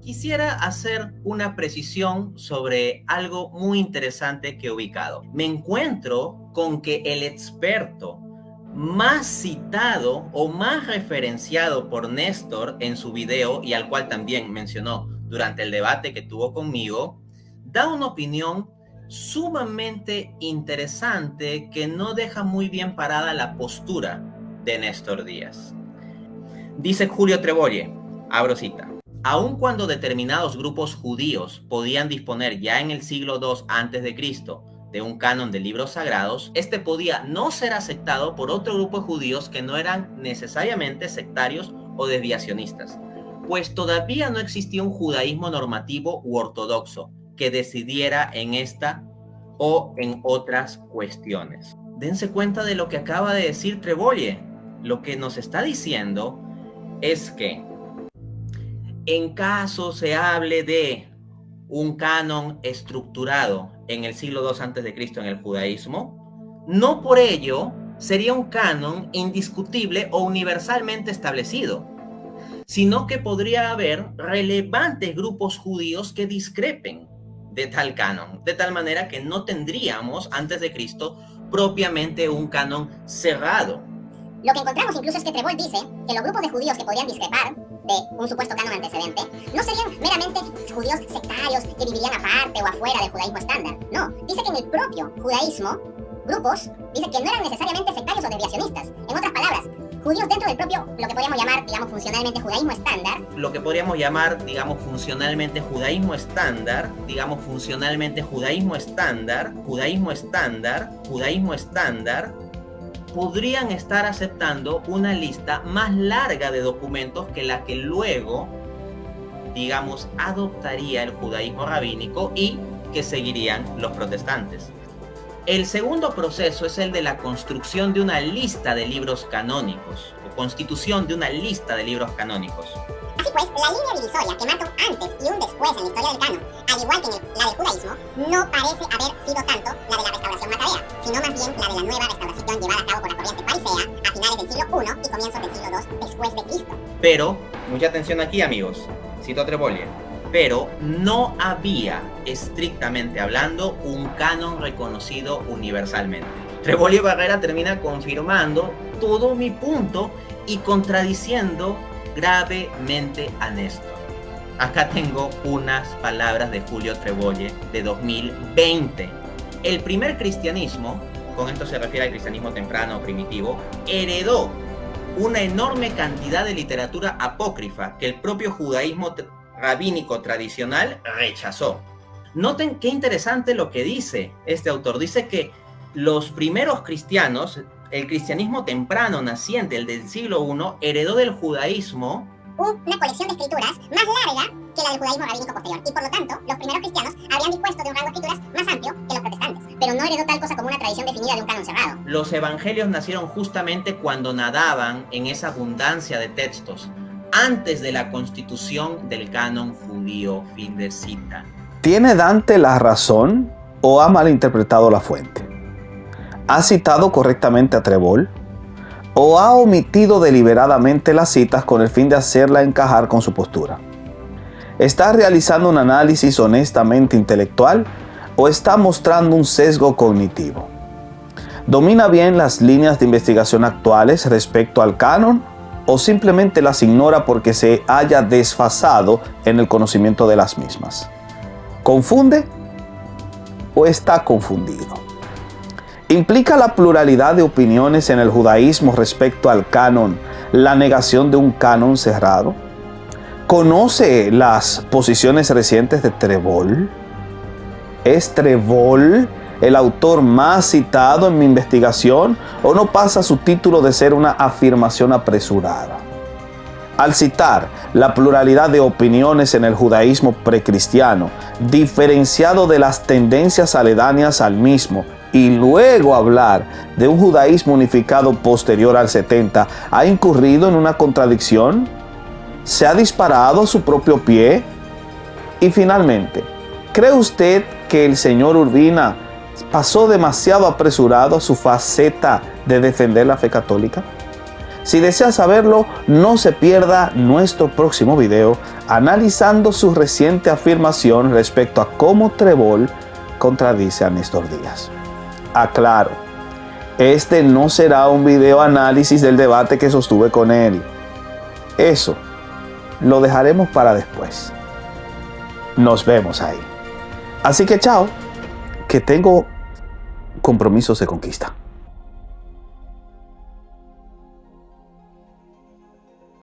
Quisiera hacer una precisión sobre algo muy interesante que he ubicado. Me encuentro con que el experto más citado o más referenciado por Néstor en su video, y al cual también mencionó durante el debate que tuvo conmigo, da una opinión sumamente interesante que no deja muy bien parada la postura de Néstor Díaz. Dice Julio Trevolle, abro cita: aun cuando determinados grupos judíos podían disponer ya en el siglo II a.C. de un canon de libros sagrados, este podía no ser aceptado por otro grupo de judíos que no eran necesariamente sectarios o desviacionistas, pues todavía no existía un judaísmo normativo u ortodoxo que decidiera en esta o en otras cuestiones. Dense cuenta de lo que acaba de decir Trevolle. Lo que nos está diciendo es que en caso se hable de un canon estructurado en el siglo II a.C. en el judaísmo, no por ello sería un canon indiscutible o universalmente establecido, sino que podría haber relevantes grupos judíos que discrepen de tal canon, de tal manera que no tendríamos antes de Cristo propiamente un canon cerrado. Lo que encontramos incluso es que Trevolle dice que los grupos de judíos que podrían discrepar de un supuesto canon antecedente no serían meramente judíos sectarios que vivirían aparte o afuera del judaísmo estándar. No, dice que en el propio judaísmo, grupos, dice que no eran necesariamente sectarios o desviacionistas. En otras palabras, judíos dentro del propio, lo que podríamos llamar, digamos, funcionalmente judaísmo estándar. Lo que podríamos llamar, digamos, funcionalmente judaísmo estándar, podrían estar aceptando una lista más larga de documentos que la que luego, digamos, adoptaría el judaísmo rabínico y que seguirían los protestantes. El segundo proceso es el de la construcción de una lista de libros canónicos, o constitución de una lista de libros canónicos. Así pues, la línea divisoria que marca un antes y un después en la historia del canon, al igual que la del judaísmo, no parece haber sido tanto la de la restauración macabea, sino más bien la de la nueva restauración llevada a cabo por la corriente farisea a finales del siglo I y comienzos del siglo II después de Cristo. Pero, mucha atención aquí, amigos, cito Trevolle, pero no había, estrictamente hablando, un canon reconocido universalmente. Trevolle Barrera termina confirmando todo mi punto y contradiciendo gravemente a Néstor. Acá tengo unas palabras de Julio Trevolle de 2020. El primer cristianismo, con esto se refiere al cristianismo temprano o primitivo, heredó una enorme cantidad de literatura apócrifa que el propio judaísmo rabínico tradicional rechazó. Noten qué interesante lo que dice este autor. Dice que los primeros cristianos, el cristianismo temprano naciente, el del siglo I, heredó del judaísmo una colección de escrituras más larga que la del judaísmo rabínico posterior, y por lo tanto, los primeros cristianos habrían dispuesto de un rango de escrituras más amplio que los protestantes, pero no heredó tal cosa como una tradición definida de un canon cerrado. Los evangelios nacieron justamente cuando nadaban en esa abundancia de textos, antes de la constitución del canon judío. Fin de cita. ¿Tiene Dante la razón o ha malinterpretado la fuente? ¿Ha citado correctamente a Trevolle? ¿O ha omitido deliberadamente las citas con el fin de hacerla encajar con su postura? ¿Está realizando un análisis honestamente intelectual o está mostrando un sesgo cognitivo? ¿Domina bien las líneas de investigación actuales respecto al canon o simplemente las ignora porque se haya desfasado en el conocimiento de las mismas? ¿Confunde o está confundido? ¿Implica la pluralidad de opiniones en el judaísmo respecto al canon la negación de un canon cerrado? ¿Conoce las posiciones recientes de Trevolle? ¿Es Trevolle el autor más citado en mi investigación o no pasa su título de ser una afirmación apresurada? Al citar la pluralidad de opiniones en el judaísmo precristiano, diferenciado de las tendencias aledañas al mismo, y luego hablar de un judaísmo unificado posterior al 70, ¿ha incurrido en una contradicción? ¿Se ha disparado a su propio pie? Y finalmente, ¿cree usted que el señor Urbina pasó demasiado apresurado a su faceta de defender la fe católica? Si desea saberlo, no se pierda nuestro próximo video analizando su reciente afirmación respecto a cómo Trébol contradice a Néstor Díaz. Aclaro, este no será un video análisis del debate que sostuve con él. Eso lo dejaremos para después. Nos vemos ahí. Así que chao, que tengo compromisos de conquista.